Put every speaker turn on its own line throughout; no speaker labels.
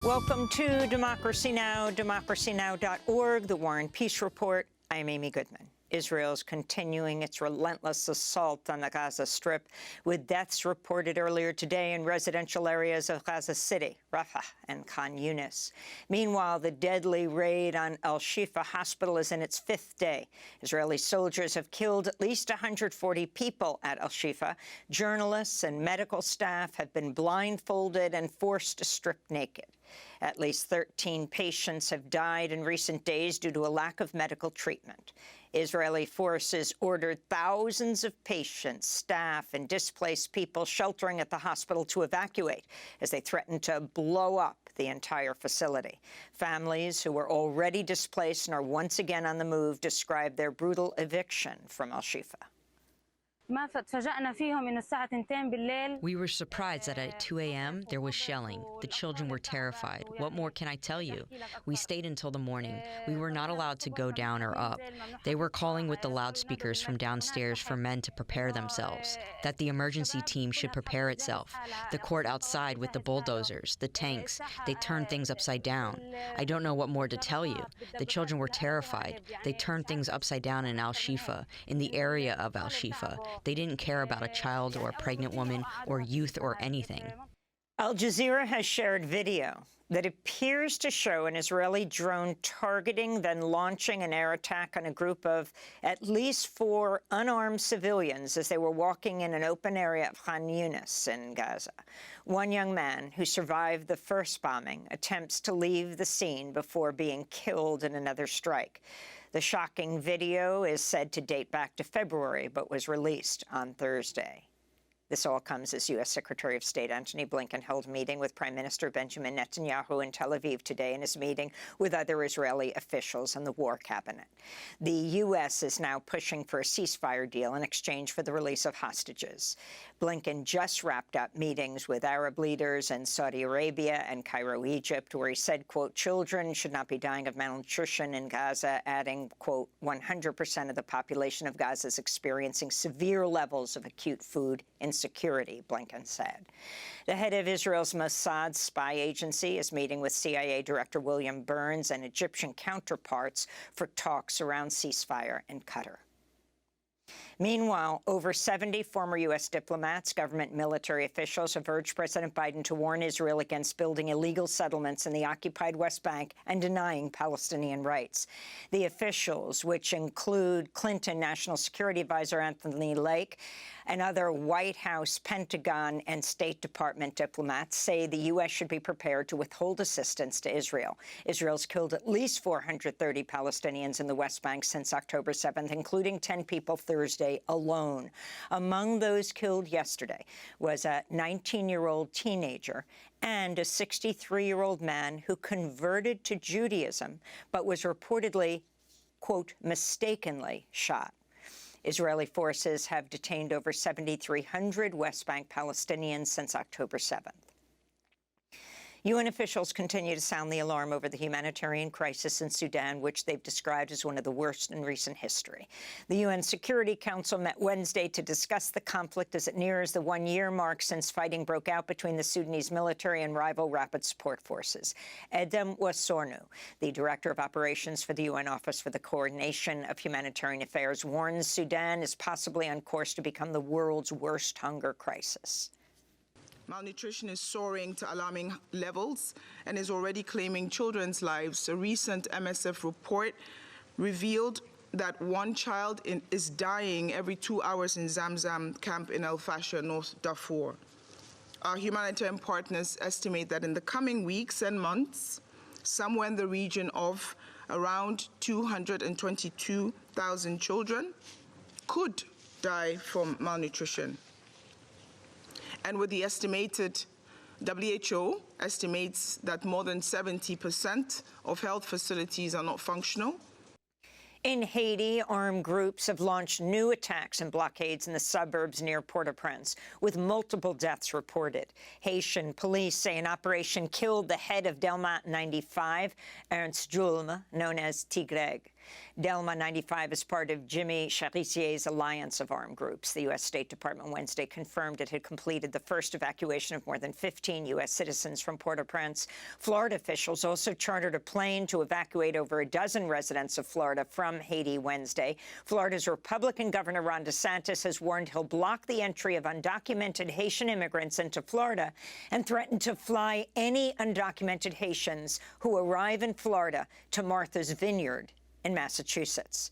Welcome to Democracy Now!, democracynow.org, the War and Peace Report. I'm Amy Goodman. Israel's continuing its relentless assault on the Gaza Strip, with deaths reported earlier today in residential areas of Gaza City, Rafah, and Khan Yunis. Meanwhile, the deadly raid on Al-Shifa Hospital is in its fifth day. Israeli soldiers have killed at least 140 people at Al-Shifa. Journalists and medical staff have been blindfolded and forced to strip naked. At least 13 patients have died in recent days due to a lack of medical treatment. Israeli forces ordered thousands of patients, staff, and displaced people sheltering at the hospital to evacuate as they threatened to blow up the entire facility. Families who were already displaced and are once again on the move describe their brutal eviction from Al-Shifa.
We were surprised that at 2 a.m. there was shelling. The children were terrified. What more can I tell you? We stayed until the morning. We were not allowed to go down or up. They were calling with the loudspeakers from downstairs for men to prepare themselves, that the emergency team should prepare itself. The court outside with the bulldozers, the tanks, they turned things upside down. I don't know what more to tell you. The children were terrified. They turned things upside down in Al-Shifa, in the area of Al-Shifa. They didn't care about a child or a pregnant woman or youth or anything.
Al Jazeera has shared video that appears to show an Israeli drone targeting, then launching an air attack on a group of at least 4 unarmed civilians as they were walking in an open area of Khan Yunis in Gaza. One young man who survived the first bombing attempts to leave the scene before being killed in another strike. The shocking video is said to date back to February, but was released on Thursday. This all comes as U.S. Secretary of State Antony Blinken held a meeting with Prime Minister Benjamin Netanyahu in Tel Aviv today in his meeting with other Israeli officials and the War Cabinet. The U.S. is now pushing for a ceasefire deal in exchange for the release of hostages. Blinken just wrapped up meetings with Arab leaders in Saudi Arabia and Cairo, Egypt, where he said, quote, children should not be dying of malnutrition in Gaza, adding, quote, 100% of the population of Gaza is experiencing severe levels of acute food insecurity, Blinken said. The head of Israel's Mossad spy agency is meeting with CIA Director William Burns and Egyptian counterparts for talks around ceasefire in Qatar. Meanwhile, over 70 former U.S. diplomats, government military officials have urged President Biden to warn Israel against building illegal settlements in the occupied West Bank and denying Palestinian rights. The officials, which include Clinton National Security Advisor Anthony Lake and other White House, Pentagon, and State Department diplomats, say the U.S. should be prepared to withhold assistance to Israel. Israel's killed at least 430 Palestinians in the West Bank since October 7th, including 10 people Thursday alone. Among those killed yesterday was a 19-year-old teenager and a 63-year-old man who converted to Judaism but was reportedly, quote, mistakenly shot. Israeli forces have detained over 7,300 West Bank Palestinians since October 7th. UN officials continue to sound the alarm over the humanitarian crisis in Sudan, which they've described as one of the worst in recent history. The UN Security Council met Wednesday to discuss the conflict as it nears the one-year mark since fighting broke out between the Sudanese military and rival rapid support forces. Edem Wasornu, the director of operations for the UN Office for the Coordination of Humanitarian Affairs, warns Sudan is possibly on course to become the world's worst hunger crisis.
Malnutrition is soaring to alarming levels and is already claiming children's lives. A recent MSF report revealed that one child is dying every 2 hours in Zamzam camp in El Fasher, North Darfur. Our humanitarian partners estimate that in the coming weeks and months, somewhere in the region of around 222,000 children could die from malnutrition. And with the estimated, WHO estimates that more than 70% of health facilities are not functional.
In Haiti, armed groups have launched new attacks and blockades in the suburbs near Port-au-Prince, with multiple deaths reported. Haitian police say an operation killed the head of Delma 95, Ernst Julme, known as Tigreg. Delma 95 is part of Jimmy Charissier's alliance of armed groups. The U.S. State Department Wednesday confirmed it had completed the first evacuation of more than 15 U.S. citizens from Port-au-Prince. Florida officials also chartered a plane to evacuate over a dozen residents of Florida from Haiti Wednesday. Florida's Republican Governor Ron DeSantis has warned he'll block the entry of undocumented Haitian immigrants into Florida and threatened to fly any undocumented Haitians who arrive in Florida to Martha's Vineyard in Massachusetts.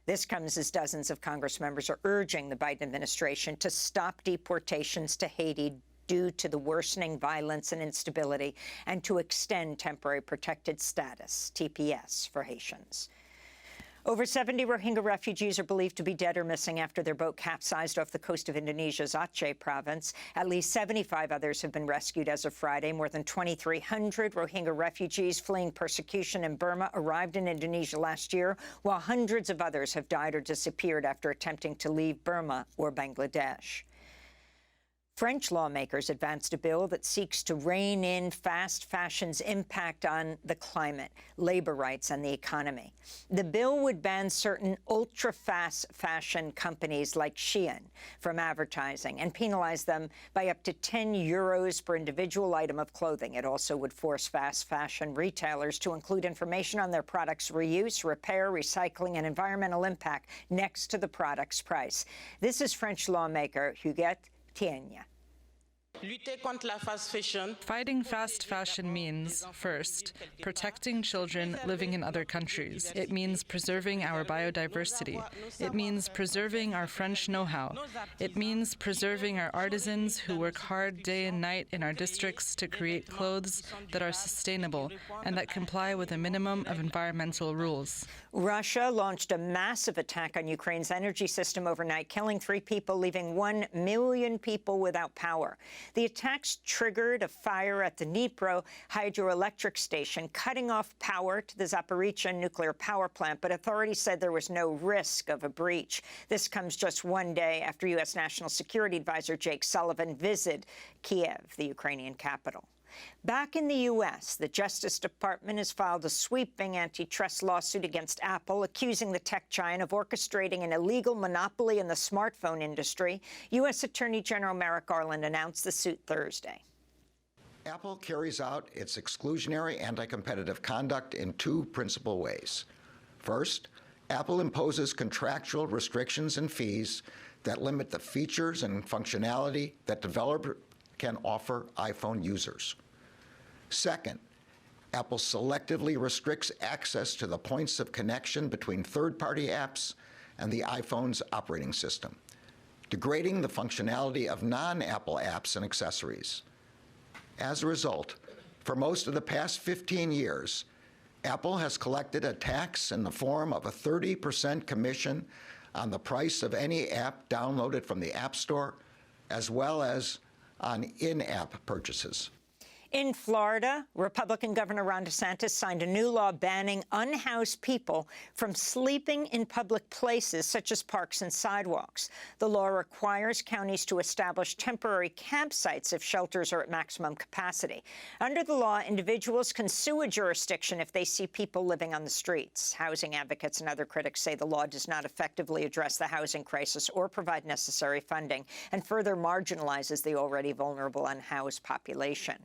This comes as dozens of Congress members are urging the Biden administration to stop deportations to Haiti due to the worsening violence and instability and to extend temporary protected status, TPS, for Haitians. Over 70 Rohingya refugees are believed to be dead or missing after their boat capsized off the coast of Indonesia's Aceh province. At least 75 others have been rescued as of Friday. More than 2,300 Rohingya refugees fleeing persecution in Burma arrived in Indonesia last year, while hundreds of others have died or disappeared after attempting to leave Burma or Bangladesh. French lawmakers advanced a bill that seeks to rein in fast fashion's impact on the climate, labor rights, and the economy. The bill would ban certain ultra-fast fashion companies like Shein from advertising and penalize them by up to 10 euros per individual item of clothing. It also would force fast fashion retailers to include information on their products' reuse, repair, recycling, and environmental impact next to the product's price. This is French lawmaker Huguette Tienya.
Fighting fast fashion means, first, protecting children living in other countries. It means preserving our biodiversity. It means preserving our French know-how. It means preserving our artisans who work hard day and night in our districts to create clothes that are sustainable and that comply with a minimum of environmental rules.
Russia launched a massive attack on Ukraine's energy system overnight, killing 3 people, leaving 1 million people without power. The attacks triggered a fire at the Dnipro hydroelectric station, cutting off power to the Zaporizhzhia nuclear power plant, but authorities said there was no risk of a breach. This comes just one day after U.S. National Security Advisor Jake Sullivan visited Kiev, the Ukrainian capital. Back in the U.S., the Justice Department has filed a sweeping antitrust lawsuit against Apple, accusing the tech giant of orchestrating an illegal monopoly in the smartphone industry. U.S. Attorney General Merrick Garland announced the suit Thursday.
Apple carries out its exclusionary anti-competitive conduct in 2 principal ways. First, Apple imposes contractual restrictions and fees that limit the features and functionality that developers can offer iPhone users. Second, Apple selectively restricts access to the points of connection between third-party apps and the iPhone's operating system, degrading the functionality of non-Apple apps and accessories. As a result, for most of the past 15 years, Apple has collected a tax in the form of a 30% commission on the price of any app downloaded from the App Store, as well as on in-app purchases.
In Florida, Republican Governor Ron DeSantis signed a new law banning unhoused people from sleeping in public places such as parks and sidewalks. The law requires counties to establish temporary campsites if shelters are at maximum capacity. Under the law, individuals can sue a jurisdiction if they see people living on the streets. Housing advocates and other critics say the law does not effectively address the housing crisis or provide necessary funding, and further marginalizes the already vulnerable unhoused population.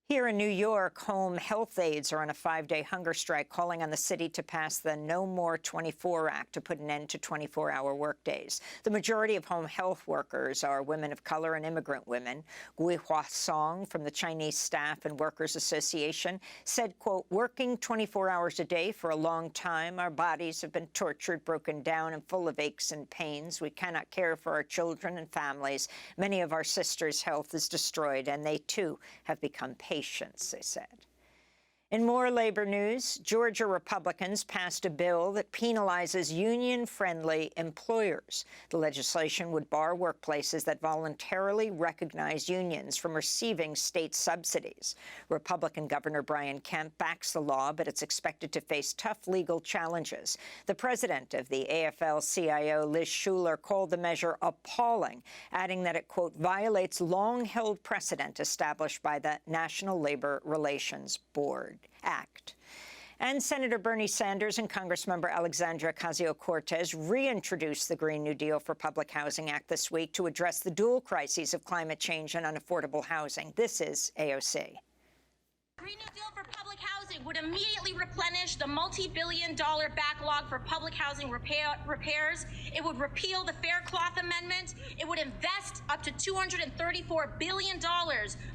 Here in New York, home health aides are on a 5-day hunger strike, calling on the city to pass the No More 24 Act to put an end to 24-hour workdays. The majority of home health workers are women of color and immigrant women. Gui Hua Song from the Chinese Staff and Workers Association said, quote, "Working 24 hours a day for a long time, our bodies have been tortured, broken down, and full of aches and pains. We cannot care for our children and families. Many of our sisters' health is destroyed, and they, too, have become patients," they said. In more labor news, Georgia Republicans passed a bill that penalizes union-friendly employers. The legislation would bar workplaces that voluntarily recognize unions from receiving state subsidies. Republican Governor Brian Kemp backs the law, but it's expected to face tough legal challenges. The president of the AFL-CIO, Liz Shuler, called the measure appalling, adding that it, quote, violates long-held precedent established by the National Labor Relations Board Act. And Senator Bernie Sanders and Congressmember Alexandria Ocasio-Cortez reintroduced the Green New Deal for Public Housing Act this week to address the dual crises of climate change and unaffordable housing. This is AOC.
Green New Deal for public housing would immediately replenish the multi-billion-dollar backlog for public housing repairs. It would repeal the Fair Cloth Amendment. It would invest up to $234 billion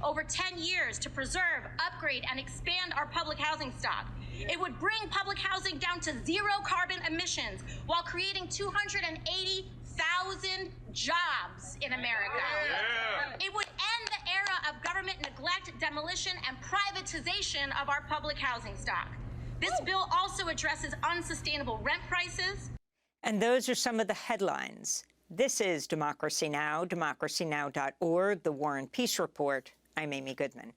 over 10 years to preserve, upgrade, and expand our public housing stock. It would bring public housing down to zero carbon emissions while creating 280,000 jobs in America. It would end the era of government neglect, demolition, and privatization of our public housing stock. This bill also addresses unsustainable rent prices.
And those are some of the headlines. This is Democracy Now!, democracynow.org, The War and Peace Report. I'm Amy Goodman.